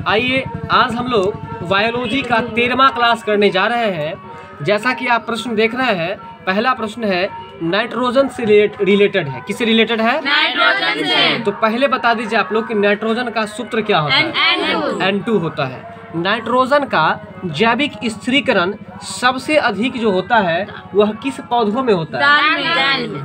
आइए आज हम लोग बायोलॉजी का 13वां क्लास करने जा रहे हैं। जैसा कि आप प्रश्न देख रहे हैं, पहला प्रश्न है नाइट्रोजन से रिलेटेड है। किससे रिलेटेड है? नाइट्रोजन से। तो पहले बता दीजिए आप लोग कि नाइट्रोजन का सूत्र क्या होता है? N2 होता है। नाइट्रोजन का जैविक स्थिरीकरण सबसे अधिक जो होता है वह किस पौधों में होता है?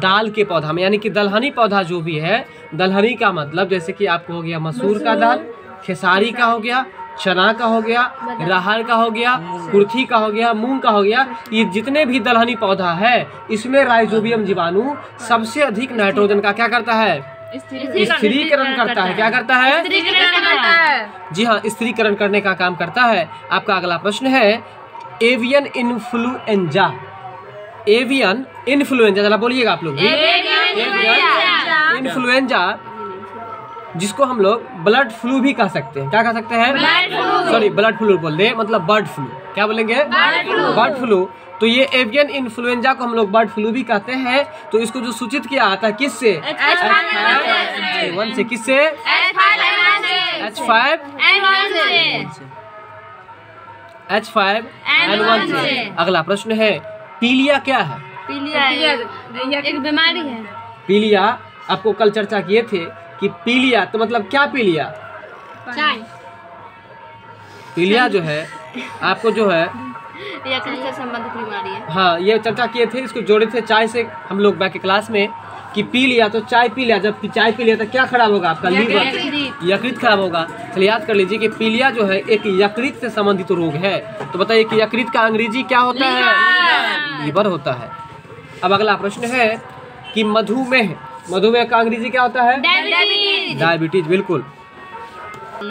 दाल के पौधा में, यानी कि दलहनी पौधा जो भी है। दलहनी का मतलब जैसे कि आपको हो गया मसूर का दाल, खेसारी का हो गया, चना का हो गया, राहर का हो गया, कुर्थी का हो गया, मूंग का हो गया। ये जितने भी दलहनी पौधा है इसमें राइजोबियम जीवाणु सबसे अधिक नाइट्रोजन का क्या करता है? स्थिरीकरण करता है। क्या करता है? जी हाँ, स्थिरीकरण करने का काम करता है। आपका अगला प्रश्न है एवियन इन्फ्लुएंजा। एवियन इन्फ्लुएंजा, जरा बोलिएगा आप लोग भी। एवियन इन्फ्लुएंजा, जिसको हम लोग ब्लड फ्लू भी कह सकते हैं। क्या कह सकते हैं? सॉरी, ब्लड फ्लू बोल दे, मतलब बर्ड फ्लू। क्या बोलेंगे? Bird flu. तो ये एवियन इन्फ्लुएंजा को हम लोग बर्ड फ्लू भी कहते हैं। तो इसको जो सूचित किया आता है किससे? H5N1 से। किससे? H5N1 से। अगला प्रश्न है पीलिया क्या है? पीलिया एक बीमारी है। पीलिया आपको कल चर्चा किए थे कि पीलिया तो मतलब क्या? पीलिया पीलिया जो है आपको जो है यकृत से संबंधित बीमारी है। हाँ, ये चर्चा किए थे, इसको जोड़े थे चाय से हम लोग बैक क्लास में कि पी लिया तो चाय पी लिया। जब चाय पी लिया तो क्या खराब होगा? आपका लीवर, यकृत खराब होगा। चलिए याद कर लीजिए कि पीलिया जो है एक यकृत से संबंधित रोग है। तो बताइए कि यकृत का अंग्रेजी क्या होता है? लीवर होता है। अब अगला प्रश्न है कि मधुमेह, मधुमेह का अंग्रेजी क्या होता है? डायबिटीज। बिल्कुल।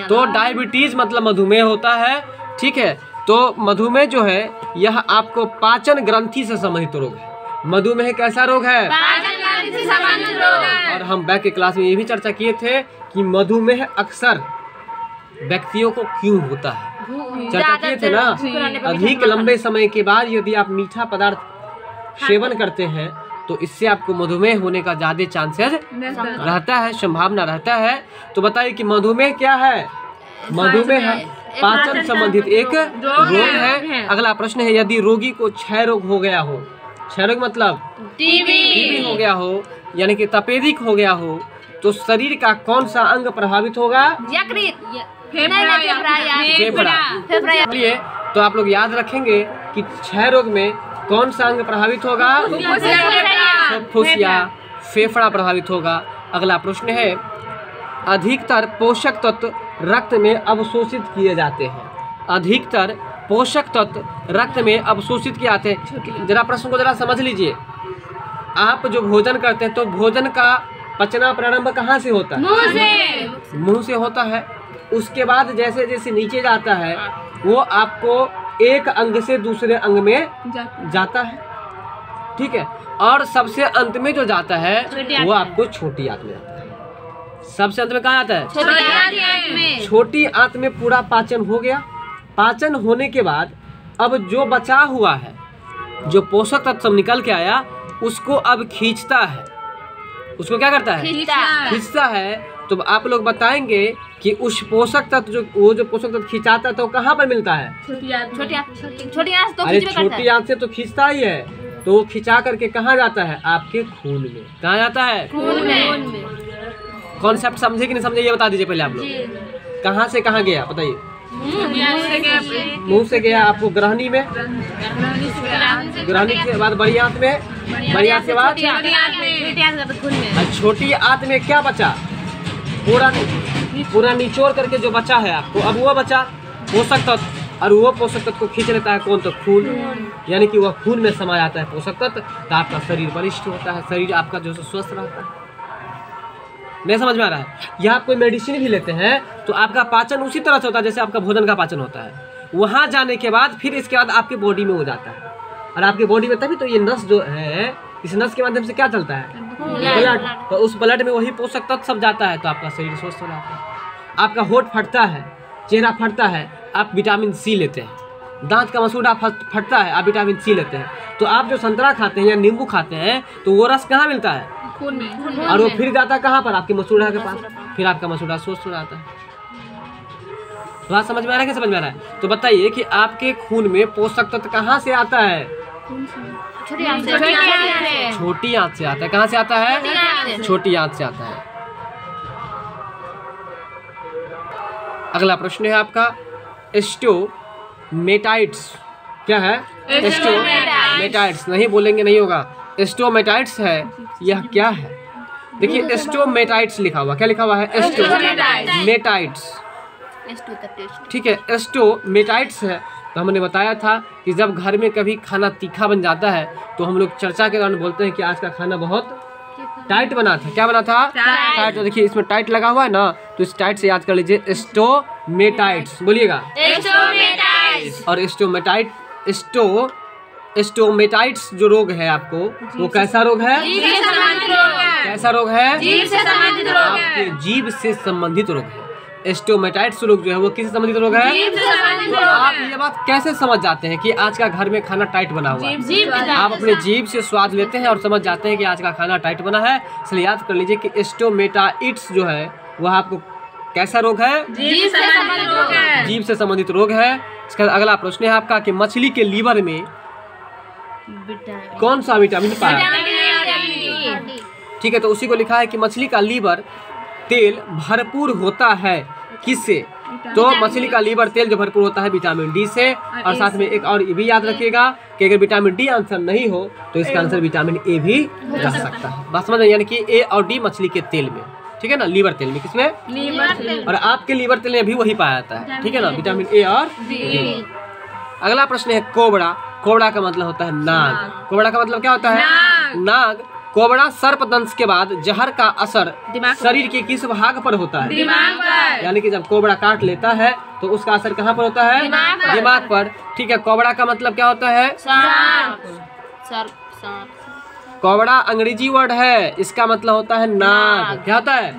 तो डायबिटीज मतलब मधुमेह होता है। ठीक है, तो मधुमेह जो है यह आपको पाचन ग्रंथि से संबंधित रोग है। मधुमेह कैसा रोग है? पाचन ग्रंथि से संबंधित रोग है। और हम बैक के क्लास में ये भी चर्चा किए थे कि मधुमेह अक्सर व्यक्तियों को क्यों होता है, चर्चा किए थे ना। अधिक लंबे समय के बाद यदि आप मीठा पदार्थ सेवन करते हैं तो इससे आपको मधुमेह होने का ज्यादा चांसेस रहता है, संभावना रहता है। तो बताइए कि मधुमेह क्या है? मधुमेह पाचन संबंधित एक रोग है। अगला प्रश्न है यदि रोगी को क्षय रोग हो गया हो, क्षय रोग मतलब टीबी हो गया हो, यानी कि तपेदिक हो गया हो, तो शरीर का कौन सा अंग प्रभावित होगा? फेफड़ा। चलिए, तो आप लोग याद रखेंगे कि क्षय रोग में कौन सा अंग प्रभावित होगा? फुफ्फुसिया, फेफड़ा प्रभावित होगा। अगला प्रश्न है अधिकतर पोषक तत्व रक्त में अवशोषित किए जाते हैं। अधिकतर पोषक तत्व रक्त में अवशोषित किए जाते हैं। जरा प्रश्न को जरा समझ लीजिए। आप जो भोजन करते हैं तो भोजन का पचना प्रारंभ कहाँ से होता है? मुंह से होता है। उसके बाद जैसे जैसे नीचे जाता है वो आपको एक अंग से दूसरे अंग में जाता है। ठीक है, और सबसे अंत में जो जाता है वो आपको छोटी आंत में जाता है। सबसे अंत में कहाँ आता है? छोटी आंत में पूरा पाचन हो गया। पाचन होने के बाद अब जो बचा हुआ है, जो पोषक तत्व सब निकल के आया, उसको अब खींचता है। उसको क्या करता है? खींचता है। तो आप लोग बताएंगे कि उस पोषक तत्व जो वो जो पोषक तत्व खींचाता है तो कहाँ पर मिलता है? छोटी आंत से तो खींचता ही है। तो वो खिंचा करके कहाँ जाता है? आपके खून में। कहाँ जाता है? खून में। कॉन्सेप्ट समझे कि नहीं समझे ये बता दीजिए पहले आप लोग। कहाँ से कहाँ गया बताइए? मुंह से गया आपको ग्रहणी में, ग्रहणी के बाद बड़ी आंत में, बड़ी आंत के बाद छोटी आंत में क्या बचा? पूरा निचोड़ करके जो बचा है आपको, अब वो बचा पोषक तत्व। और वो पोषक तत्व को खींच लेता है कौन? तो खून। यानी कि वह खून में समा जाता है पोषक तत्व। तो आपका शरीर बलिष्ठ होता है, शरीर आपका जो स्वस्थ रहता है। नहीं समझ में आ रहा है? यहाँ आप कोई मेडिसिन भी लेते हैं तो आपका पाचन उसी तरह से होता है जैसे आपका भोजन का पाचन होता है। वहाँ जाने के बाद फिर इसके बाद आपके बॉडी में हो जाता है। और आपके बॉडी में तभी तो ये नस जो है, इस नस के माध्यम से क्या चलता है? ब्लड। तो उस ब्लड में वही पोषक तत्व सब जाता है तो आपका शरीर स्वस्थ हो जाता है। आपका होठ फटता है, चेहरा फटता है, आप विटामिन सी लेते हैं। दांत का मसूड़ा फटता है, आप विटामिन सी लेते हैं। तो आप जो संतरा खाते हैं या नींबू खाते हैं तो वो रस कहाँ मिलता है? खून में। और वो फिर जाता है कहाँ पर? आपके मसूड़ा के पास। फिर आपका मसूड़ा स्वस्थ हो जाता है। बात समझ में आ रहा है कि समझ में आ रहा है? तो बताइए कि आपके खून में पोषक तत्व कहाँ से आता है? छोटी आंत से। छोटी आंत से आता है। कहाँ से आता है? छोटी आंत से आता है। अगला प्रश्न है आपका स्टोमेटाइट्स। क्या है? स्टोमेटाइट्स। नहीं बोलेंगे नहीं होगा। स्टोमेटाइट्स है, यह क्या है? देखिए स्टोमेटाइट्स लिखा हुआ, क्या लिखा हुआ है? स्टोमेटाइट्स। ठीक है, स्टोमेटाइट्स है। तो हमने बताया था कि जब घर में कभी खाना तीखा बन जाता है तो हम लोग चर्चा के दौरान बोलते हैं कि आज का खाना बहुत टाइट बना था। क्या बना था? टाइट। तो देखिए इसमें टाइट लगा हुआ है ना, तो इस टाइट से याद कर लीजिए स्टोमेटाइट्स। बोलिएगा और स्टोमेटाइट्स जो रोग है आपको, वो कैसा रोग है? कैसा रोग है? आपके जीभ से संबंधित रोग है। स्टोमेटाइट्स रोग जो है वो किससे संबंधित रोग है? तो आप ये बात कैसे समझ जाते हैं कि आज का घर में खाना टाइट बना हुआ है? आप अपने जीभ से स्वाद लेते हैं और समझ जाते हैं कि आज का खाना टाइट बना है। इसलिए याद कर लीजिए कि स्टोमेटाइट्स जो है वह आपको कैसा रोग है? जीभ से संबंधित रोग है। इसका अगला प्रश्न है आपका कि मछली के लीवर में कौन सा विटामिन पाया? ठीक है, तो उसी को लिखा है कि मछली का लीवर तेल भरपूर होता है किससे? तो मछली का लीवर तेल जो भरपूर होता है विटामिन डी से। और साथ में एक और ये भी याद रखिएगा कि अगर विटामिन डी आंसर नहीं हो तो इसका आंसर विटामिन ए भी रह सकता है। बस समझ में, यानी कि ए और डी मछली के तेल में, ठीक है ना, लीवर तेल में। किसमें? लीवर। और आपके लीवर तेल में भी वही पाया जाता है, ठीक है ना, विटामिन ए और डी। अगला प्रश्न है कोबरा। कोबरा का मतलब होता है नाग। कोबरा का मतलब क्या होता है? नाग। कोबरा सर्पदंश के बाद जहर का असर शरीर के किस भाग पर होता है? दिमाग पर। यानी कि जब कोबरा काट लेता है तो उसका असर कहाँ पर होता है? दिमाग पर। ठीक है, कोबरा का मतलब क्या होता है? कोबरा अंग्रेजी वर्ड है, इसका मतलब होता है नाग। क्या होता है?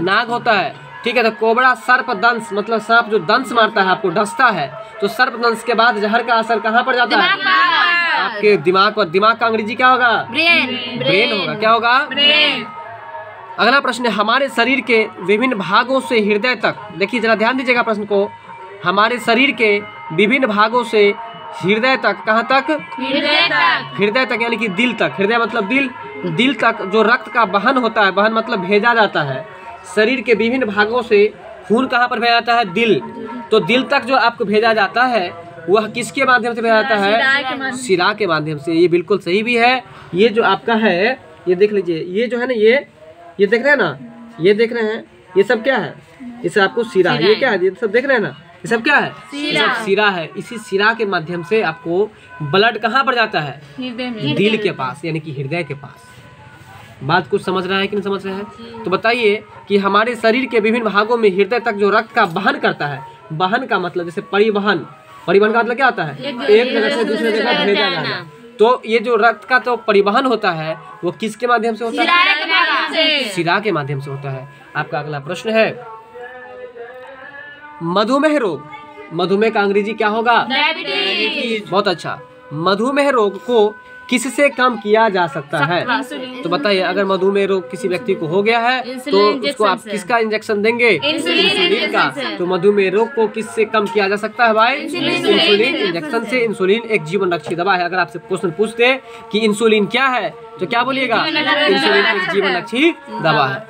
नाग होता है। ठीक है, तो कोबरा सर्पदंश मतलब सांप जो दंश मारता है, आपको डसता है, तो सर्पदंश के बाद जहर का असर कहाँ पर जाता है? आपके दिमाग पर। दिमाग का अंग्रेजी क्या होगा? ब्रेन होगा। क्या होगा? ब्रेन। अगला प्रश्न है हमारे शरीर के विभिन्न भागों से हृदय तक। देखिए जरा ध्यान दीजिएगा प्रश्न को। हमारे शरीर के विभिन्न भागों से हृदय तक, कहाँ तक? हृदय तक यानी कि दिल तक। हृदय मतलब दिल। दिल तक जो रक्त का वहन होता है, वहन मतलब भेजा जाता है। शरीर के विभिन्न भागों से खून कहाँ पर भेजा जाता है? दिल। तो दिल तक जो आपको भेजा जाता है वह किसके माध्यम से भेजा जाता है? शिरा के माध्यम से। ये बिल्कुल सही भी है। ये जो आपका है, ये देख लीजिए, ये जो है ना, ये देख रहे हैं ना, ये देख रहे हैं, ये सब क्या है? इसे आपको शिरा। ये क्या है? ये सब देख रहे हैं ना, ये सब क्या है? ये सब शिरा है। इसी शिरा के माध्यम से आपको ब्लड कहाँ पर जाता है? दिल के पास, यानी कि हृदय के पास। बात कुछ समझ रहा है कि नहीं समझ रहे हैं? तो बताइए कि हमारे शरीर के विभिन्न भागों में हृदय तक जो रक्त का वहन करता है, वहन का मतलब जैसे परिवहन। परिवहन का मतलब क्या होता है? एक जगह से दूसरे जगह भेजा जाना। तो ये जो रक्त का तो परिवहन होता है वो किसके माध्यम से होता है? शिरा के माध्यम से होता है। आपका अगला प्रश्न है मधुमेह रोग। मधुमेह का अंग्रेजी क्या होगा? बहुत अच्छा। मधुमेह रोग को किससे कम किया जा सकता है? तो बताइए, अगर मधुमेह रोग किसी व्यक्ति को हो गया है तो उसको आप किसका इंजेक्शन देंगे? इंसुलिन का। तो मधुमेह रोग को किससे कम किया जा सकता है भाई? इंसुलिन इंजेक्शन से। इंसुलिन एक जीवन रक्षी दवा है। अगर आपसे क्वेश्चन पूछते कि इंसुलिन क्या है तो क्या बोलिएगा? इंसुलिन एक जीवन रक्षी दवा है।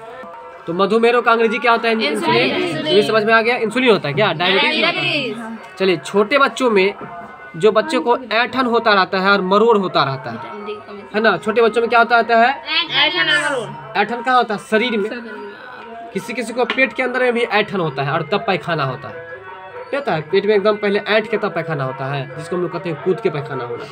तो मधुमेह रोग का अंग्रेजी क्या होता है? इंसुलिन। ये समझ में आ गया। इंसुलिन होता है क्या? डायबिटीज। चलिए, छोटे बच्चों में जो बच्चों को ऐंठन होता रहता है और मरोड़ होता रहता है ना, छोटे बच्चों में क्या होता रहता है? ऐंठन कहाँ होता है? शरीर में। किसी किसी को पेट के अंदर में भी ऐंठन होता है और तब पैखाना होता है। होता है पेट में एकदम पहले ऐंठ के तब पैखाना होता है, जिसको हम लोग कहते हैं कूद के पैखाना होना।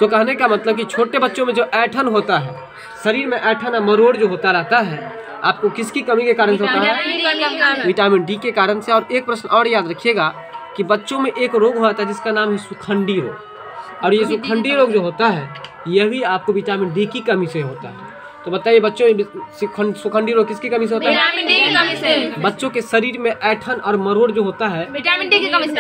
तो कहने का मतलब कि छोटे बच्चों में जो ऐंठन होता है, शरीर में ऐंठन और मरोड़ जो होता रहता है, आपको किसकी कमी के कारण से होता है? विटामिन डी के कारण से। और एक प्रश्न और याद रखिएगा कि बच्चों में एक रोग होता है जिसका नाम है सुखंडी रोग। और ये सुखंडी रोग जो होता है यह भी आपको विटामिन डी की कमी से होता है। तो बताइए बच्चों में सुखंडी रोग किसकी कमी से होता है? विटामिन डी की कमी से। बच्चों के शरीर में ऐंठन और मरोड़ जो होता है विटामिन डी की कमी से।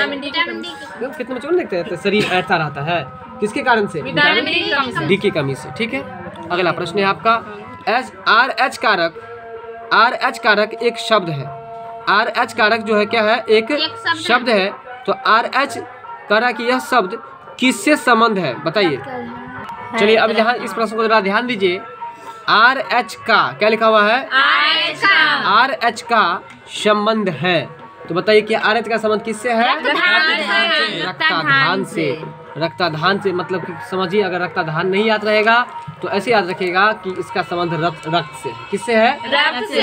कितने बच्चों को देखते हैं शरीर ऐठता रहता है, किसके कारण से? विटामिन डी की कमी से। ठीक है, अगला प्रश्न है आपका RH कारक। RH कारक एक शब्द है। RH कारक जो है क्या है, एक शब्द है। तो RH कारक यह शब्द किससे संबंध है बताइए। चलिए अब यहाँ इस प्रश्न को जरा ध्यान दीजिए। RH का क्या लिखा हुआ है, RH का संबंध है। तो बताइए कि RH का संबंध किससे है, रक्ताधान से। रक्ताधान से मतलब कि समझिए, अगर रक्ताधान नहीं याद रहेगा तो ऐसे याद रखिएगा कि इसका संबंध रक्त से। किससे है, रक्त से।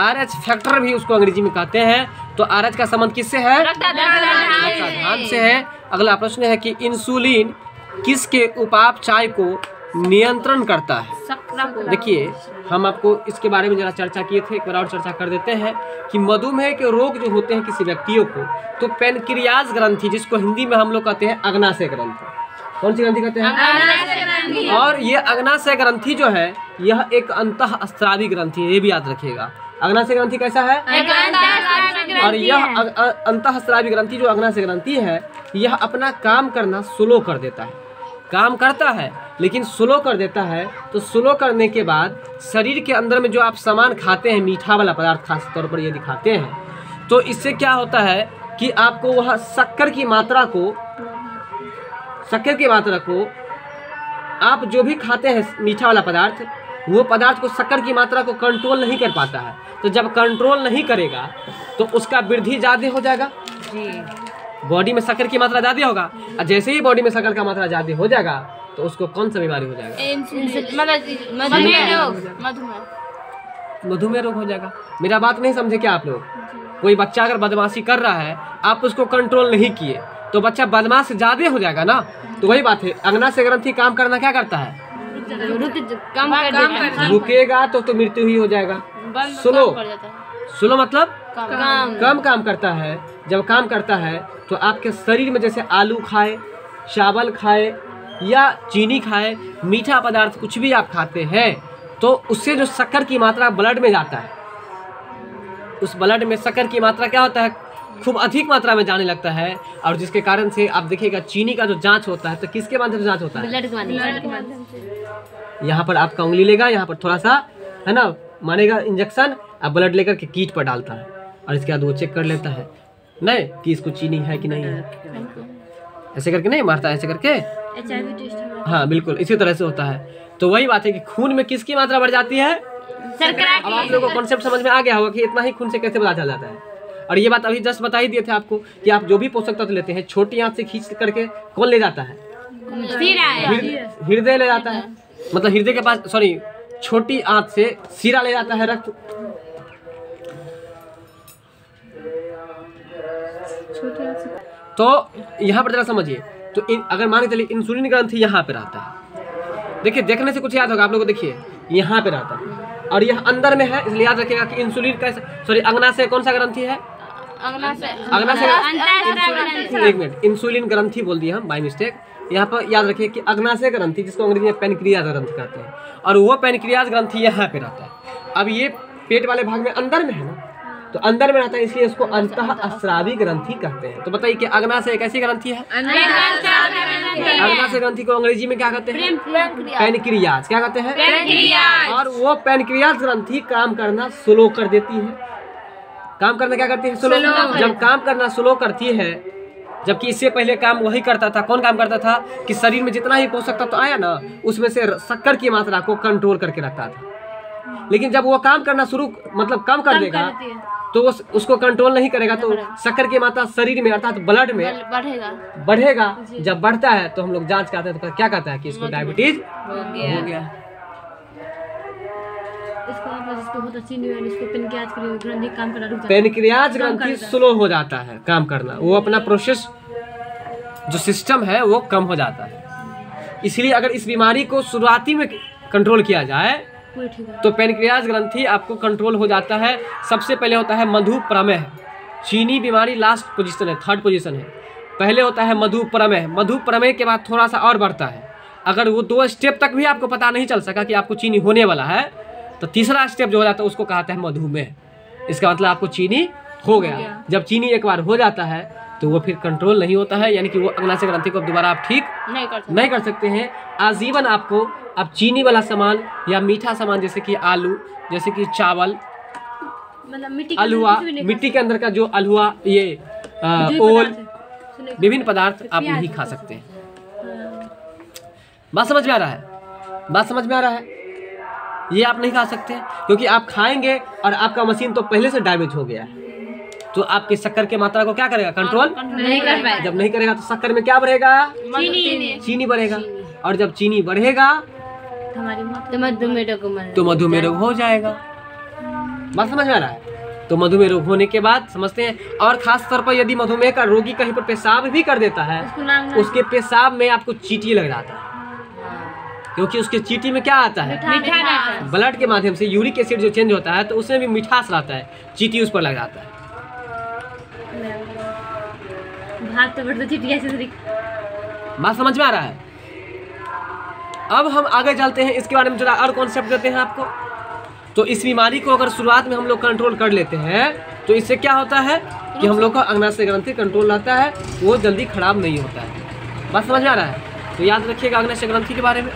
RH फैक्टर भी उसको अंग्रेजी में कहते हैं। तो RH का संबंध किससे है, रक्ताधान से है। अगला प्रश्न है कि इंसुलिन किसके उपापचय को नियंत्रण करता है। देखिए हम आपको इसके बारे में जरा चर्चा किए थे, एक बार और चर्चा कर देते हैं कि मधुमेह के रोग जो होते हैं किसी व्यक्तियों को, तो पैनक्रियाज ग्रंथि, जिसको हिंदी में हम लोग कहते हैं अग्नाशय ग्रंथि। कौन सी ग्रंथि कहते हैं, और ये अग्नाशय ग्रंथि जो है यह एक अंतःस्रावी ग्रंथि है, ये भी याद रखिएगा। अग्नाशय ग्रंथि कैसा है, और यह अंतःस्रावी ग्रंथि जो अग्नाशय ग्रंथि है यह अपना काम करना स्लो कर देता है। काम करता है लेकिन स्लो कर देता है। तो स्लो करने के बाद शरीर के अंदर में जो आप सामान खाते हैं, मीठा वाला पदार्थ खास तौर पर यदि खाते हैं, तो इससे क्या होता है कि आपको वह शक्कर की मात्रा को आप जो भी खाते हैं मीठा वाला पदार्थ, वो पदार्थ को शक्कर की मात्रा को कंट्रोल नहीं कर पाता है। तो जब कंट्रोल नहीं करेगा तो उसका वृद्धि ज़्यादा हो जाएगा, बॉडी में शक्कर की मात्रा ज़्यादा होगा। और जैसे ही बॉडी में शक्कर का मात्रा ज़्यादा हो जाएगा तो उसको कौन सा बीमारी हो जाएगा, मधुमेह रोग हो जाएगा। मेरा बात नहीं समझे क्या आप लोग। कोई बच्चा अगर बदमाशी कर रहा है, आप उसको कंट्रोल नहीं किए तो बच्चा बदमाश ज़्यादा हो जाएगा ना। तो वही बात है, अग्नाशय ग्रंथि काम करना क्या करता है, रुकेगा तो मृत्यु ही हो जाएगा। स्लो मतलब कम काम करता है। जब काम करता है तो आपके शरीर में जैसे आलू खाए, चावल खाए या चीनी खाए, मीठा पदार्थ कुछ भी आप खाते हैं, तो उससे जो शक्कर की मात्रा ब्लड में जाता है, उस ब्लड में शक्कर की मात्रा क्या होता है, खूब अधिक मात्रा में जाने लगता है। और जिसके कारण से आप देखिएगा चीनी का जो जांच होता है तो किसके माध्यम से जांच होता है, यहाँ पर आपका उंगली लेगा, यहाँ पर थोड़ा सा है ना मानेगा इंजेक्शन, अब ब्लड लेकर के कीट पर डालता है और इसके बाद वो चेक कर लेता है नहीं कि इसको चीनी है कि नहीं है। ऐसे करके नहीं मारता, ऐसे करके, हाँ बिल्कुल इसी तरह से होता है। तो वही बात है कि खून में किसकी मात्रा बढ़ जाती है, अब आप लोगों को कॉन्सेप्ट समझ में आ गया होगा कि इतना ही खून से कैसे पता चल जाता है। और ये बात अभी जस्ट बता ही दिए थे आपको कि आप जो भी पोषक तत्व लेते हैं छोटी आंत से खींच करके कौन ले जाता है, हृदय ले जाता है। मतलब हृदय के पास, सॉरी, छोटी आंत से सीरा ले जाता है रक्त। तो यहाँ पर जरा समझिए, तो अगर मान के चलिए इंसुलिन ग्रंथि यहाँ पे रहता है, देखिए देखने से कुछ याद होगा आप लोगों को, देखिए यहाँ पे रहता है और यह अंदर में है, इसलिए याद रखिएगा कि इंसुलिन का, सॉरी, अग्नाशय कौन सा ग्रंथि है, अग्नाशय, एक मिनट, इंसुलिन ग्रंथि बोल दिया हम बाय मिस्टेक। यहाँ पर याद रखिए कि अग्नाशय ग्रंथि, जिसको अंग्रेजी में पैनक्रियाज ग्रंथि कहते हैं, और वो पैनक्रियाज ग्रंथि यहाँ पे रहता है। अब ये पेट वाले भाग में अंदर में है ना, तो अंदर में रहता है, इसलिए इसको अंतःस्रावी ग्रंथि कहते हैं। तो बताइए कि अग्नाशय एक ऐसी ग्रंथि है, अग्नाशय ग्रंथि को अंग्रेजी में क्या कहते हैं, पैनक्रियाज, क्या कहते हैं, और वो पैनक्रियाज ग्रंथि काम करना स्लो कर देती है। काम करना क्या करती है, स्लो। जब काम करना स्लो करती है, जबकि इससे पहले काम वही करता था, कौन काम करता था कि शरीर में जितना ही पोषक तत्व आया ना उसमें से शक्कर की मात्रा को कंट्रोल करके रखता था। लेकिन जब वो काम करना शुरू, मतलब कम कर देगा, तो वो उसको कंट्रोल नहीं करेगा तो शक्कर की मात्रा शरीर में अर्थात ब्लड में बढ़ेगा। जब बढ़ता है तो हम लोग जांच करते हैं तो क्या कहता है कि इसको डायबिटीज हो गया। पैनक्रियाज ग्रंथि स्लो हो जाता है काम करना, वो अपना प्रोसेस जो सिस्टम है वो कम हो जाता है। इसलिए अगर इस बीमारी को शुरुआती में कंट्रोल किया जाए तो पैनक्रियाज ग्रंथि आपको कंट्रोल हो जाता है। सबसे पहले होता है मधुप्रमेह, चीनी बीमारी लास्ट पोजीशन है, थर्ड पोजीशन है। पहले होता है मधुप्रमेह, मधुप्रमेह के बाद थोड़ा सा और बढ़ता है। अगर वो 2 स्टेप तक भी आपको पता नहीं चल सका कि आपको चीनी होने वाला है, तो तीसरा स्टेप जो हो जाता है उसको कहते हैं मधुमेह। इसका मतलब आपको चीनी हो गया। जब चीनी एक बार हो जाता है तो वो फिर कंट्रोल नहीं होता है, यानी कि वो अग्नाशय ग्रंथि को दोबारा आप ठीक नहीं कर सकते हैं। आजीवन आपको अब चीनी वाला सामान या मीठा सामान जैसे कि आलू, जैसे कि चावल, मतलब अल्हुआ, मिट्टी के अंदर का जो अल्हुआ, ये ओल, विभिन्न पदार्थ आप नहीं खा सकते हैं। बात समझ में आ रहा है? बात समझ में आ रहा है? ये आप नहीं खा सकते क्योंकि आप खाएंगे और आपका मशीन तो पहले से डैमेज हो गया है, तो आपकी शक्कर की मात्रा को क्या करेगा? कंट्रोल नहीं कर पाएगा। जब नहीं करेगा तो शक्कर में क्या बढ़ेगा? चीनी बढ़ेगा, और जब चीनी बढ़ेगा तो मधुमेह रोग हो जाएगा। बात समझ में आ रहा है? तो मधुमेह रोग होने के बाद समझते हैं, और खास तौर पर यदि मधुमेह का रोगी कहीं पर पेशाब भी कर देता है, उसके पेशाब में आपको चींटी लग जाता है, क्योंकि उसके चींटी में क्या आता है? ब्लड के माध्यम से यूरिक एसिड जो चेंज होता है तो उसमें भी मिठास रहता है, चींटी उस पर लग जाता है। बात समझ में आ रहा है? अब हम आगे चलते हैं, इसके बारे में जरा और कॉन्सेप्ट देते हैं आपको। तो इस बीमारी को अगर शुरुआत में हम लोग कंट्रोल कर लेते हैं तो इससे क्या होता है कि हम लोग का अग्नाशय ग्रंथि कंट्रोल रहता है, वो जल्दी खराब नहीं होता है। बात समझ में आ रहा है? तो याद रखिएगा अग्नाशय ग्रंथि के बारे में।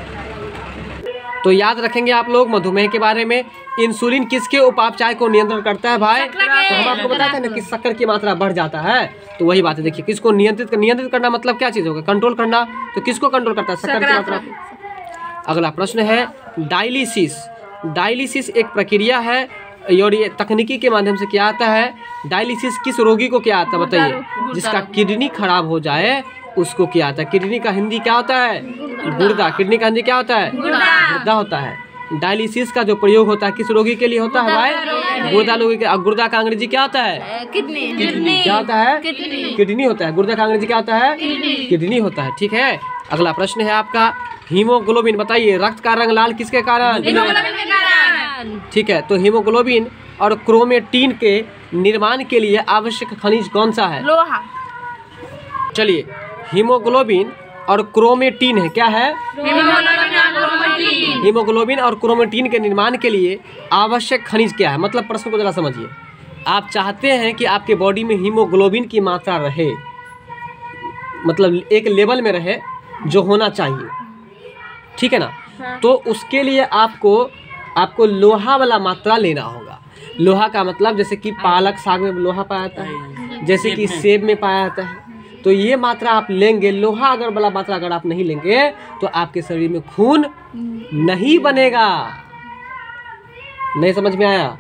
तो याद रखेंगे आप लोग मधुमेह के बारे में। इंसुलिन किसके उपापचय को नियंत्रण करता है भाई? तो हम आपको बताते हैं ना कि शक्कर की मात्रा बढ़ जाता है, तो वही बात है। देखिए, किसको नियंत्रित करना मतलब क्या चीज़ होगा? कंट्रोल करना। तो किसको कंट्रोल करता है? शक्कर की मात्रा। अगला प्रश्न है डायलिसिस। डायलिसिस एक प्रक्रिया है और ये तकनीकी के माध्यम से क्या आता है? डायलिसिस किस रोगी को क्या आता है बताइए? जिसका किडनी खराब हो जाए उसको क्या आता है? किडनी का हिंदी क्या होता है? गुर्दा। किडनी का हिंदी क्या होता है? गुर्दा होता है। डायलिसिस का जो प्रयोग होता है किस रोगी के लिए होता है भाई? गुर्दा रोगी के। और गुर्दा का अंग्रेजी क्या होता है? किडनी। क्या होता है? किडनी होता है। गुर्दा का अंग्रेजी क्या होता है? किडनी होता है। ठीक है, अगला प्रश्न है आपका हीमोग्लोबिन। बताइए, रक्त का रंग लाल किसके कारण? ठीक है, तो हीमोग्लोबिन और क्रोमेटिन के निर्माण के लिए आवश्यक खनिज कौन सा है? लोहा। चलिए, हीमोग्लोबिन और क्रोमेटिन है, क्या है? हीमोग्लोबिन और क्रोमेटिन के निर्माण के लिए आवश्यक खनिज क्या है? मतलब प्रश्न को जरा समझिए। आप चाहते हैं कि आपके बॉडी में हीमोग्लोबिन की मात्रा रहे, मतलब एक लेवल में रहे जो होना चाहिए, ठीक है ना? तो उसके लिए आपको लोहा वाला मात्रा लेना होगा। लोहा का मतलब जैसे कि पालक साग में लोहा पाया जाता है, जैसे कि सेब में पाया जाता है, तो ये मात्रा आप लेंगे। लोहा अगर वाला मात्रा अगर आप नहीं लेंगे तो आपके शरीर में खून नहीं बनेगा। नहीं समझ में आया?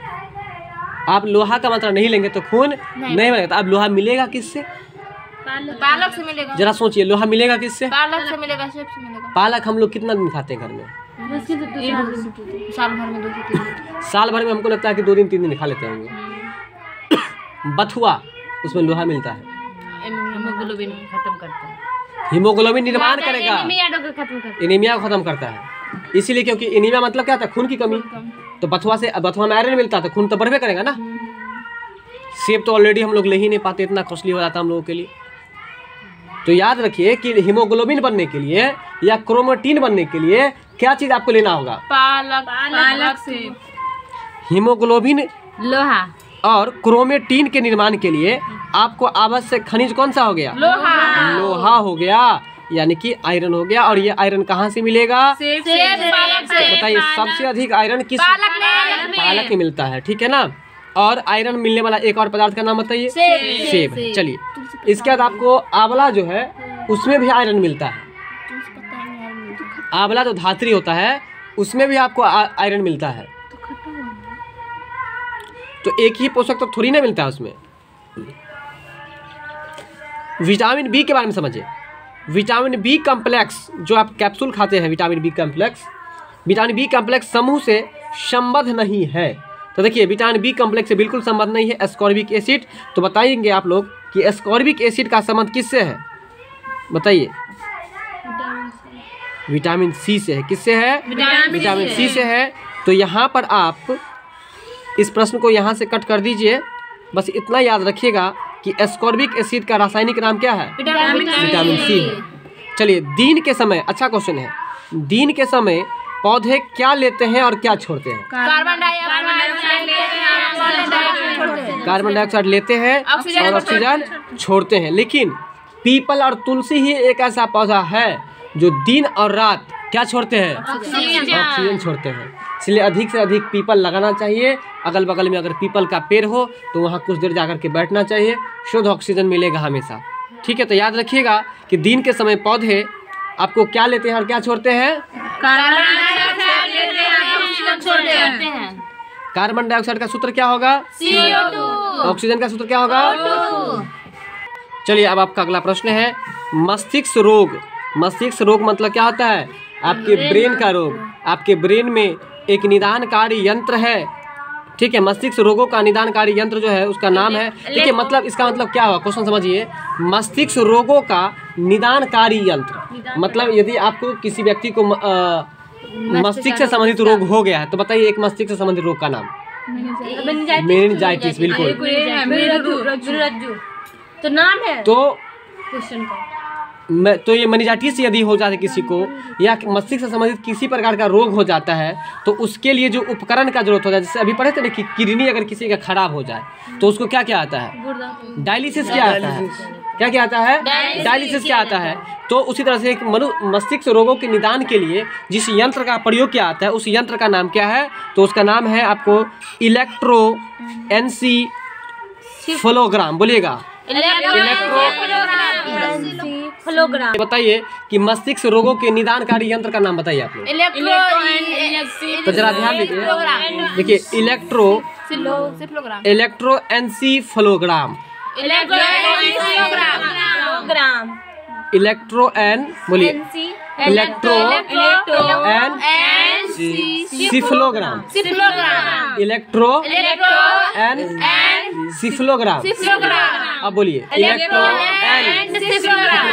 आप लोहा का मात्रा नहीं लेंगे तो खून नहीं बनेगा। तो अब लोहा मिलेगा किससे? पालक से मिलेगा। जरा सोचिए, लोहा मिलेगा किससे? पालक से मिलेगा, सेब से मिलेगा। पालक हम लोग कितना दिन खाते हैं घर में? साल भर में 2 से 3 दिन। साल भर में हमको लगता है कि 2 दिन 3 दिन खा लेते होंगे। बथुआ, उसमें लोहा मिलता है। हीमोग्लोबिन खत्म करता है। हीमोग्लोबिन निर्माण करेगा, एनीमिया को खत्म करता है। इसीलिए, क्योंकि एनीमिया मतलब क्या था? खून की कमी। तो बथुआ में आयरन मिलता है तो खून तो बढ़वे करेगा ना। सेब तो ऑलरेडी हम लोग ले ही नहीं पाते, इतना कॉस्टली हो जाता है हम लोगों के लिए। तो याद रखिए कि हीमोग्लोबिन बनने के लिए या क्रोमेटिन बनने के लिए क्या चीज आपको लेना होगा? पालक से। हीमोग्लोबिन लोहा और क्रोमेटिन के निर्माण के लिए आपको आवश्यक खनिज कौन सा हो गया? लोहा हो गया, यानी कि आयरन हो गया। और ये आयरन कहाँ से मिलेगा? बताइए, सबसे अधिक आयरन किस? पालक में मिलता है, ठीक है ना। और आयरन मिलने वाला एक और पदार्थ का नाम बताइए? सेब। चलिए, इसके बाद आपको आंवला जो है उसमें भी आयरन मिलता है। आंवला जो धात्री होता है उसमें भी आपको आयरन मिलता है। तो एक ही पोषक तो थोड़ी ना मिलता है उसमें। विटामिन बी के बारे में समझिए। विटामिन बी कॉम्प्लेक्स जो आप कैप्सूल खाते हैं, विटामिन बी कॉम्प्लेक्स समूह से संबद्ध नहीं है। तो देखिए, विटामिन बी कॉम्प्लेक्स से बिल्कुल संबद्ध नहीं है। एस्कॉर्बिक एसिड, तो बताएंगे आप लोग कि एस्कॉर्बिक एसिड का संबंध किससे है? बताइए। विटामिन सी से है। किससे है? विटामिन सी से है। तो यहाँ पर आप इस प्रश्न को यहाँ से कट कर दीजिए। बस इतना याद रखिएगा कि एस्कॉर्बिक एसिड का रासायनिक नाम क्या है? विटामिन सी है। चलिए, दिन के समय, अच्छा क्वेश्चन है, दिन के समय पौधे क्या लेते हैं और क्या छोड़ते हैं? कार्बन डाइऑक्साइड लेते हैं और ऑक्सीजन छोड़ते हैं। लेकिन पीपल और तुलसी ही एक ऐसा पौधा है जो दिन और रात क्या छोड़ते हैं? ऑक्सीजन छोड़ते हैं। इसलिए अधिक से अधिक पीपल लगाना चाहिए। अगल बगल में अगर पीपल का पेड़ हो तो वहाँ कुछ देर जाकर के बैठना चाहिए, शुद्ध ऑक्सीजन मिलेगा हमेशा। ठीक है, तो याद रखिएगा कि दिन के समय पौधे आपको क्या लेते हैं और क्या छोड़ते हैं? कार्बन डाइऑक्साइड का सूत्र क्या होगा? CO2। ऑक्सीजन का सूत्र क्या होगा? O2। चलिए अब आपका अगला प्रश्न है मस्तिष्क रोग। मस्तिष्क रोग मतलब क्या होता है? आपके ब्रेन का रोग। आपके ब्रेन में एक निदानकारी यंत्र है, ठीक है। मस्तिष्क रोगों का निदानकारी यंत्र जो है उसका नाम है, ठीक है। मतलब इसका मतलब क्या हुआ, क्वेश्चन समझिए। मस्तिष्क रोगों का निदानकारी यंत्र मतलब यदि आपको किसी व्यक्ति को मस्तिष्क से संबंधित रोग हो गया है तो बताइए एक मस्तिष्क से संबंधित रोग का नाम। मेनिंजाइटिस, बिल्कुल। तो नाम है तो क्वेश्चन का। तो ये मेनिंजाइटिस यदि हो जाता है किसी को या मस्तिष्क से संबंधित किसी प्रकार का रोग हो जाता है तो उसके लिए जो उपकरण का जरूरत होता है, जैसे अभी पढ़े थे ना कि किडनी अगर किसी का खराब हो जाए तो उसको क्या क्या आता है? डायलिसिस क्या आता है? क्या क्या आता है? डायलिसिस क्या आता है? तो उसी तरह से एक मस्तिष्क रोगों के निदान के लिए जिस यंत्र का प्रयोग किया आता है उस यंत्र का नाम क्या है? तो उसका नाम है आपको इलेक्ट्रोएन्सेफेलोग्राम। बोलिएगा इलेक्ट्रोएन्सेफेलोग्राम। बताइए कि मस्तिष्क रोगों के निदानकारी यंत्र का नाम बताइए आप लोग। तो जरा ध्यान दीजिए, देखिए इलेक्ट्रोएन्सेफेलोग्राम। बोलिए इलेक्ट्रोएन्सेफेलोग्राम। इलेक्ट्रोएन्सेफेलोग्राम। अब बोलिए इलेक्ट्रोएन्सेफेलोग्राम।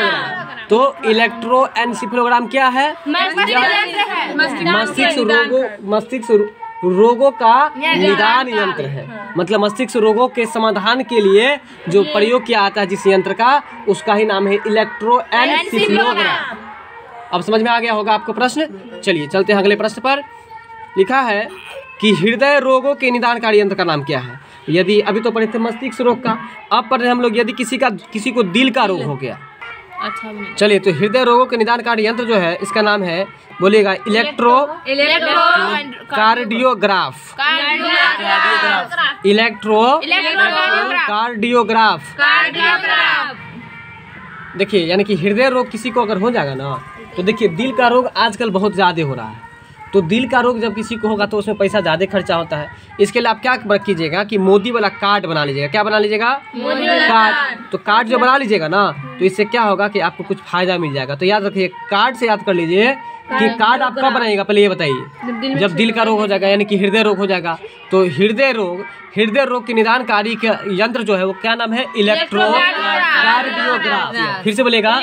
तो इलेक्ट्रोएन्सेफेलोग्राम क्या है? मस्तिष्क रोगों का निदान यंत्र है। मतलब मस्तिष्क रोगों के समाधान के लिए जो प्रयोग किया आता है जिस यंत्र का, उसका ही नाम है इलेक्ट्रोएन्सेफेलोग्राम। अब समझ में आ गया होगा आपको प्रश्न। चलिए चलते हैं अगले प्रश्न पर। लिखा है कि हृदय रोगों के निदानकारी यंत्र का नाम क्या है? यदि अभी तो पढ़े थे मस्तिष्क रोग का, अब पढ़ रहे हम लोग यदि किसी को दिल का रोग हो गया। अच्छा, चलिए तो हृदय रोगों के निदानकारी यंत्र जो है इसका नाम है, बोलिएगा इलेक्ट्रोकार्डियोग्राफ। इलेक्ट्रोकार्डियोग्राफ। देखिए यानी कि हृदय रोग किसी को अगर हो जाएगा ना तो देखिए दिल का रोग आजकल बहुत ज़्यादा हो रहा है। तो दिल का रोग जब किसी को होगा तो उसमें पैसा ज़्यादा खर्चा होता है। इसके लिए आप क्या कीजिएगा कि मोदी वाला कार्ड बना लीजिएगा। क्या बना लीजिएगा? कार्ड। तो कार्ड जो बना लीजिएगा ना तो इससे क्या होगा कि आपको कुछ फायदा मिल जाएगा। तो याद रखिए, कार्ड से याद कर लीजिए कि कार्ड आप कब बनाइएगा, पहले ये बताइए। जब दिल का रोग हो जाएगा यानी कि हृदय रोग हो जाएगा। तो हृदय रोग के निदानकारी का यंत्र जो है वो क्या नाम है? इलेक्ट्रोकार्डियोग्राफ। फिर से बोलेगा,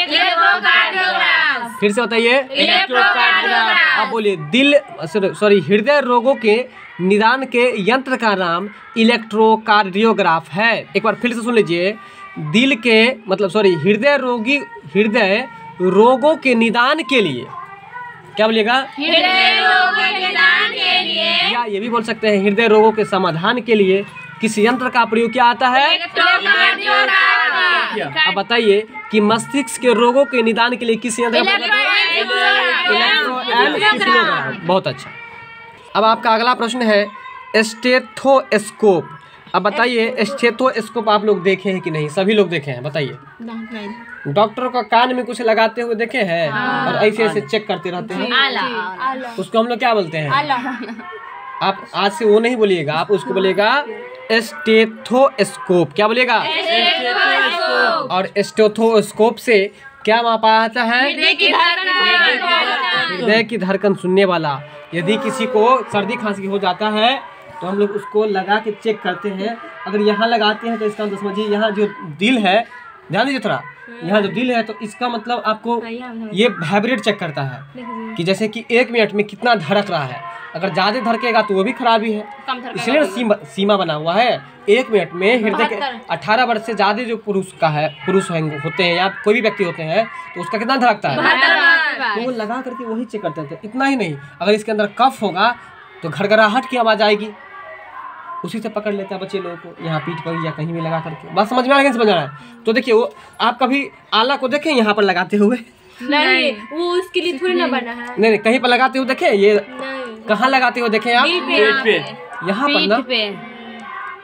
फिर से बताइए इलेक्ट्रोकार्डियोग्राफ। अब बोलिए हृदय रोगों के निदान के यंत्र का नाम इलेक्ट्रोकार्डियोग्राफ है। एक बार फिर से सुन लीजिए, दिल के मतलब हृदय रोगों के निदान के लिए क्या बोलिएगा? हृदय रोगों के निदान के लिए, या ये भी बोल सकते हैं हृदय रोगों के समाधान के लिए किस यंत्र का प्रयोग किया आता है? अब बताइए कि मस्तिष्क के रोगों के निदान के लिए किस यंत्र का? इलेक्ट्रोएन्सेफेलोग्राम। बहुत अच्छा। अब आपका अगला प्रश्न है स्टेथोस्कोप। अब बताइए स्टेथोस्कोप आप लोग देखे हैं कि नहीं? सभी लोग देखे हैं, बताइए। डॉक्टर का कान में कुछ लगाते हुए देखे हैं और ऐसे ऐसे चेक करते रहते हैं, उसको हम लोग क्या बोलते हैं? आप आज से वो नहीं बोलिएगा, आप उसको बोलिएगा स्टेथोस्कोप। क्या बोलिएगा? स्टेथोस्कोप। और स्टेथोस्कोप से क्या मापा जाता है? हृदय की धड़कन सुनने वाला। यदि किसी को सर्दी खांसी हो जाता है तो हम लोग उसको लगा के चेक करते हैं। अगर यहाँ लगाते हैं तो इसका मतलब समझिए यहाँ जो दिल है, ध्यान दीजिए थोड़ा, यहाँ जो दिल है तो इसका मतलब आपको ये वाइब्रेट चेक करता है कि जैसे कि 1 मिनट में कितना धड़क रहा है। अगर ज़्यादा धड़केगा तो वो भी खराबी है, इसलिए सीमा बना हुआ है। 1 मिनट में हृदय के 18 वर्ष से ज़्यादा जो पुरुष होते हैं या कोई भी व्यक्ति होते हैं तो उसका कितना धड़कता है, तो वो लगा करके वही चेक करते थे। इतना ही नहीं, अगर इसके अंदर कफ होगा तो घड़घड़ाहट की आवाज़ आएगी, उसी से पकड़ लेता है बच्चे लोगों को, यहाँ पीठ पर या कहीं भी लगा करके। बात समझ में आ रहा है? समझ आ रहा है? तो देखिए वो आप कभी आला को देखें यहाँ पर लगाते हुए नहीं, वो उसके लिए थोड़ी ना बना है। नहीं, कहीं पर लगाते हो देखे, ये कहाँ लगाते हो देखे आप? पेट पे। यहाँ पर ना।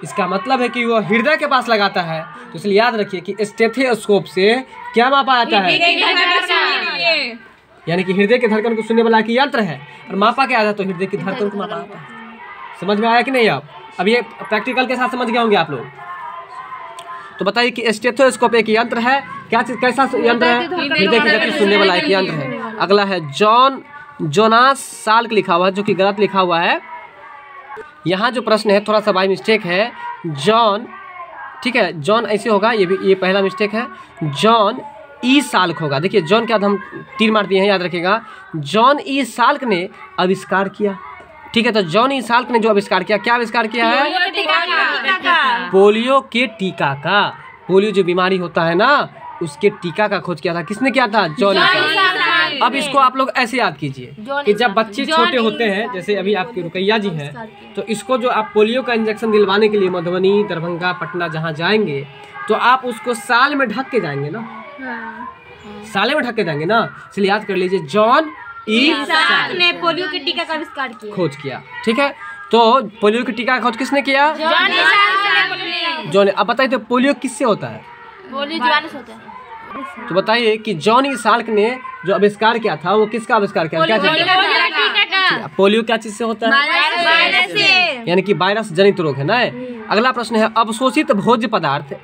इसका मतलब है कि वो हृदय के पास लगाता है। तो इसलिए याद रखिए कि स्टेथोस्कोप से क्या मापा जाता है? यानी कि हृदय के धड़कन को सुनने वाला की यंत्र है, और मापा क्या आता है? तो हृदय की धड़कन को मापा जाता है। समझ में आया कि नहीं? आप अब ये प्रैक्टिकल के साथ समझ गए होंगे आप लोग। तो बताइए कि स्टेथोस्कोप एक यंत्र है, क्या चीज, कैसा यंत्र है? हृदय की गति सुनने वाला एक यंत्र है। अगला है जोनास साल्क लिखा हुआ है, जो कि गलत लिखा हुआ है। यहाँ जो प्रश्न है थोड़ा सा बाई मिस्टेक है, जॉन, ठीक है, जॉन ऐसे होगा, ये पहला मिस्टेक है। जॉन ई साल्क होगा। देखिए जॉन के बाद हम तीर मार दिए हैं, याद रखिएगा। जॉन ई साल्क ने आविष्कार किया, ठीक है। तो जॉन ई साल्क ने जो आविष्कार किया, क्या आविष्कार किया है? पोलियो के टीका का। पोलियो जो बीमारी होता है ना, उसके टीका का खोज किया था। किसने किया था? John E Salk. अब इसको आप लोग ऐसे याद कीजिए कि जब बच्चे छोटे होते हैं, जैसे अभी आपके रुकैया जी हैं, तो इसको जो आप पोलियो का इंजेक्शन दिलवाने के लिए मधुबनी, दरभंगा, पटना जहाँ जाएंगे, तो आप उसको साल में ढक के जाएंगे ना, साले में ढक के जाएंगे ना। इसलिए याद कर लीजिए, जॉन ई साल्क ने पोलियो के टीका का आविष्कार किया, खोज किया, ठीक है। तो पोलियो के टीका का खोज किसने किया? जॉन। अब बताइए तो पोलियो किससे होता है? पोलियो जीवाणु से होता है। तो बताइए कि जॉन ई साल्क ने जो आविष्कार किया था, वो किसका आविष्कार किया? क्या चीज? पोलियो क्या चीज से होता है? यानी कि वायरस जनित रोग है ना। अगला प्रश्न है, अवशोषित भोज्य पदार्थ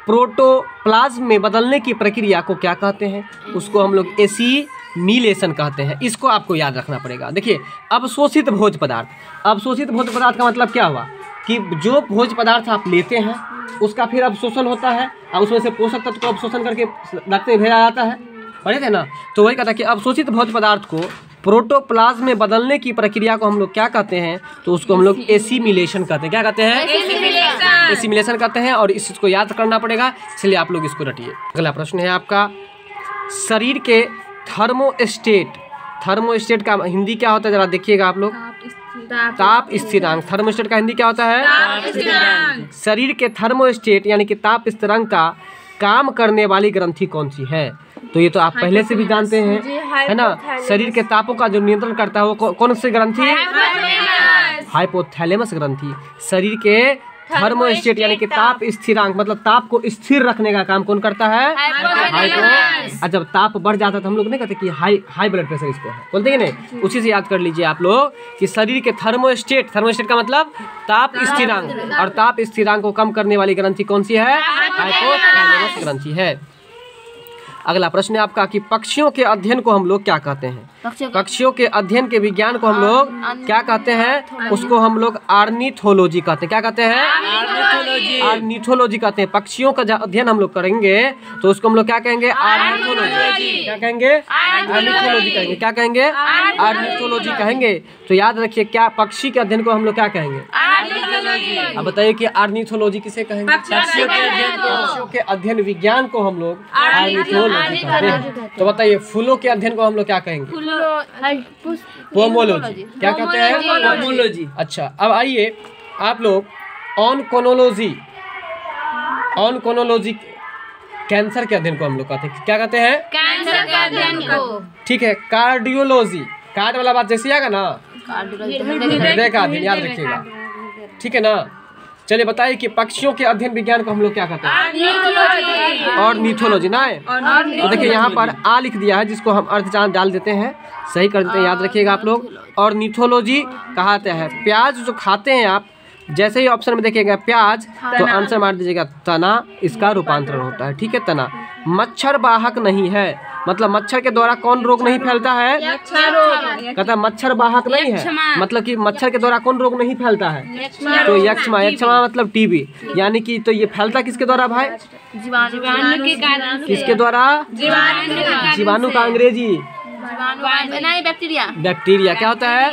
प्रोटोप्लाज्म में बदलने की प्रक्रिया को क्या कहते हैं? उसको हम लोग एसिमिलेशन कहते हैं। इसको आपको याद रखना पड़ेगा। देखिए, अवशोषित भोज्य पदार्थ, अवशोषित भोज्य पदार्थ का मतलब क्या हुआ कि जो भोज्य पदार्थ आप लेते हैं उसका फिर अवशोषण होता है, और उसमें से पोषक तत्व को अवशोषण करके रक्त में भेजा जाता है, पढ़े थे ना। तो वही कहता है कि अवशोषित भोज्य पदार्थ को प्रोटोप्लाज्म में बदलने की प्रक्रिया को हम लोग क्या कहते हैं? तो उसको हम लोग एसिमिलेशन कहते हैं। क्या कहते हैं? एसिमिलेशन कहते हैं। और इस चीज़ को याद करना पड़ेगा, इसलिए आप लोग इसको रटिए। अगला प्रश्न है आपका, शरीर के थर्मोस्टेट, थर्मोस्टेट का हिंदी क्या होता है? जरा देखिएगा आप लोग। ताप स्थिरांक। थर्मोस्टेट का हिंदी क्या होता है? शरीर के थर्मोस्टेट यानी कि ताप स्थिरांक का काम करने वाली ग्रंथि कौन सी है? तो ये तो आप पहले से भी जानते हैं, है ना। शरीर के तापों का जो नियंत्रण करता है वो कौन सी ग्रंथि? हाइपोथैलेमस ग्रंथि। शरीर के थर्मोस्टेट यानी कि ताप स्थिरांक, मतलब ताप को स्थिर रखने का काम कौन करता है? हाइपोथैलेमस। जब ताप बढ़ जाता है तो हम लोग नहीं कहते कि हाई ब्लड प्रेशर इसको है, बोलते हैं नहीं। उसी से याद कर लीजिए आप लोग कि शरीर के थर्मोस्टेट, थर्मोस्टेट का मतलब ताप स्थिरांक, और ताप स्थिरांक को कम करने वाली ग्रंथि कौन सी है? हाइपोथैलेमस ग्रंथि है। अगला प्रश्न है आपका कि पक्षियों के अध्ययन को हम लोग क्या कहते हैं? पक्षियों के अध्ययन के विज्ञान को हम लोग क्या कहते हैं? उसको हम लोग ऑर्निथोलॉजी कहते हैं। क्या कहते हैं? ऑर्निथोलॉजी कहते हैं। पक्षियों का अध्ययन हम लोग करेंगे तो उसको हम लोग क्या कहेंगे? ऑर्निथोलॉजी। क्या कहेंगे? ऑर्निथोलॉजी कहेंगे। क्या कहेंगे? ऑर्निथोलॉजी कहेंगे। तो याद रखिए, क्या पक्षी के अध्ययन को हम लोग क्या कहेंगे? अब बताइए कि ऑर्निथोलॉजी किसे कहेंगे? पक्षियों के अध्ययन विज्ञान को हम लोग ऑर्निथोलॉजी कहते हैं। तो बताइए, फूलों के अध्ययन को हम लोग क्या कहेंगे? पोमोलॉजी। क्या कहते हैं? पोमोलॉजी। अच्छा, अब आइए आप लोग ऑनकोनोलॉजी, ऑनकोनोलॉजी कैंसर के अध्ययन को हम लोग कहते हैं। क्या कहते हैं? कैंसर के अध्ययन को। ठीक है। कार्डियोलॉजी, कार्ड वाला बात जैसे आएगा ना, हृदय का अध्ययन, याद रखिएगा, ठीक है ना। चलिए बताइए कि पक्षियों के अध्ययन विज्ञान को हम लोग क्या कहते हैं? ऑर्निथोलॉजी ना है। तो देखिए यहाँ पर आ लिख दिया है, जिसको हम अर्धचांद डाल देते हैं, सही कर देते हैं, याद रखिएगा आप लोग। ऑर्निथोलॉजी कहते हैं। प्याज जो खाते हैं आप, जैसे ही ऑप्शन में देखिएगा प्याज, तो आंसर मार दीजिएगा तना, इसका रूपांतरण होता है, ठीक है, तना। मच्छर वाहक नहीं है, मतलब मच्छर के द्वारा कौन रोग नहीं फैलता है? कहता है मच्छर वाहक नहीं है, मतलब कि मच्छर के द्वारा कौन रोग नहीं फैलता है? तो यक्षमा। यक्षमा मतलब टीबी, यानी कि तो ये फैलता किसके द्वारा भाई? जीवाणु के कारण। किसके द्वारा? जीवाणु का अंग्रेजी नहीं, बैक्टीरिया। बैक्टीरिया। क्या होता है?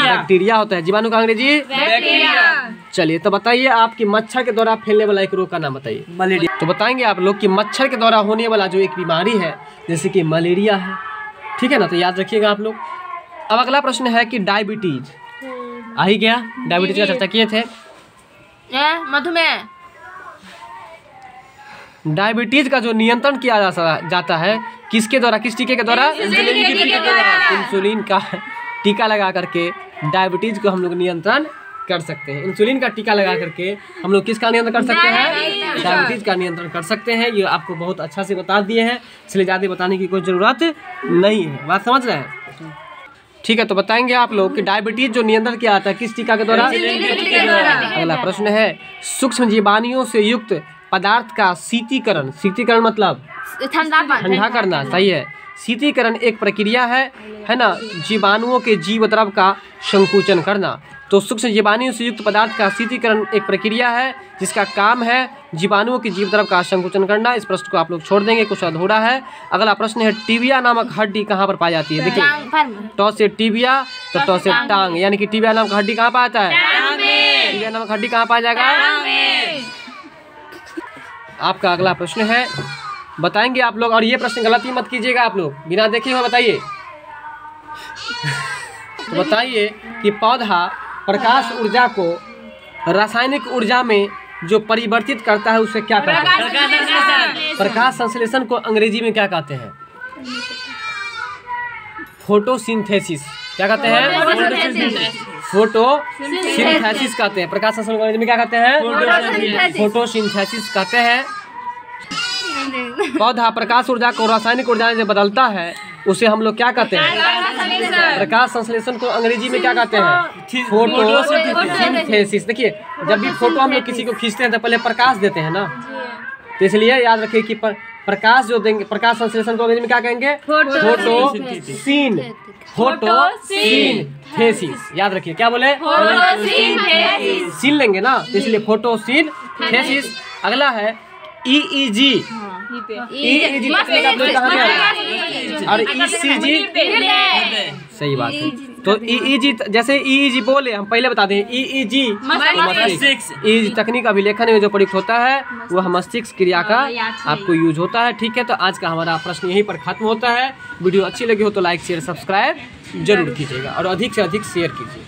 बैक्टीरिया होता है। जीवाणु का अंग्रेजी बैक्टीरिया। चलिए तो बताइए आपकी मच्छर के द्वारा फैलने वाला एक रोग का नाम बताइए। मलेरिया। तो बताएंगे आप लोग कि मच्छर के द्वारा होने वाला जो एक बीमारी है, जैसे कि मलेरिया है, ठीक है ना। तो याद रखिएगा आप लोग। अब अगला प्रश्न है कि डायबिटीज आ ही गया, डायबिटीज का चर्चा किए थे। मधुमेह। डायबिटीज का जो नियंत्रण किया जाता है किसके द्वारा, किस टीके के द्वारा? इंसुलिन का टीका लगा करके डायबिटीज को हम लोग नियंत्रण कर सकते हैं। इंसुलिन का टीका लगा करके हम लोग किसका नियंत्रण कर सकते हैं? डायबिटीज का नियंत्रण कर सकते हैं। ये आपको बहुत अच्छा से बता दिए हैं, इसलिए ज़्यादा बताने की कोई ज़रूरत नहीं है। बात समझ रहे हैं? ठीक है, तो बताएंगे आप लोग कि डायबिटीज जो नियंत्रण किया जाता है किस टीका के द्वारा? अगला प्रश्न है, सूक्ष्म जीवाणुओं से युक्त पदार्थ का शीतीकरण, शीतीकरण मतलब ठंडा करना, सही है। शीतीकरण एक प्रक्रिया है ना, जीवाणुओं के जीव द्रव का संकुचन करना। तो सूक्ष्म जीवाणुओं से युक्त पदार्थ का शीतीकरण एक प्रक्रिया है जिसका काम है जीवाणुओं के जीव द्रव का संकुचन करना। इस प्रश्न को आप लोग छोड़ देंगे, कुछ अधूरा है। अगला प्रश्न है, टिबिया नामक हड्डी कहाँ पर पाई जाती है? देखिए, टॉ से टिबिया तो टॉ से टांग, यानी कि टिबिया नामक हड्डी कहाँ पाया जाता है? टिबिया नामक हड्डी कहाँ पाया जाएगा? आपका अगला प्रश्न है, बताएंगे आप लोग, और ये प्रश्न गलती मत कीजिएगा आप लोग, बिना देखे हुए बताइए। तो बताइए कि पौधा प्रकाश ऊर्जा को रासायनिक ऊर्जा में जो परिवर्तित करता है उसे क्या कहते हैं? प्रकाश संश्लेषण को अंग्रेजी में क्या कहते हैं? फोटोसिंथेसिस। क्या कहते हैं? फोटोसिंथेसिस कहते हैं। प्रकाश संश्लेषण को अंग्रेजी में क्या कहते हैं? फोटोसिंथेसिस कहते हैं। पौधा प्रकाश ऊर्जा को रासायनिक ऊर्जा में बदलता है उसे हम लोग क्या कहते हैं? प्रकाश संश्लेषण को अंग्रेजी में क्या कहते हैं? फोटोसिंथेसिस। देखिए, जब भी फोटो हम लोग किसी को खींचते हैं तो पहले प्रकाश देते हैं ना, तो इसलिए याद रखिए कि प्रकाश जो देंगे, प्रकाश संश्लेषण को अंग्रेजी में क्या कहेंगे? फोटोसिंथेसिस। याद रखिए, क्या बोले? सीन लेंगे ना, तो इसलिए फोटोसिंथेसिस। अगला है EEG। EEG और ECG, सही बात है। तो EEG, जैसे EEG बोले हम पहले बता दें, EEG मस्तिष्क तकनीक अभिलेखन में जो प्रयुक्त होता है वह मस्तिष्क क्रिया का आपको यूज होता है। ठीक है, तो आज का हमारा प्रश्न यहीं पर खत्म होता है। वीडियो अच्छी लगी हो तो लाइक शेयर सब्सक्राइब जरूर कीजिएगा और अधिक से अधिक शेयर कीजिए।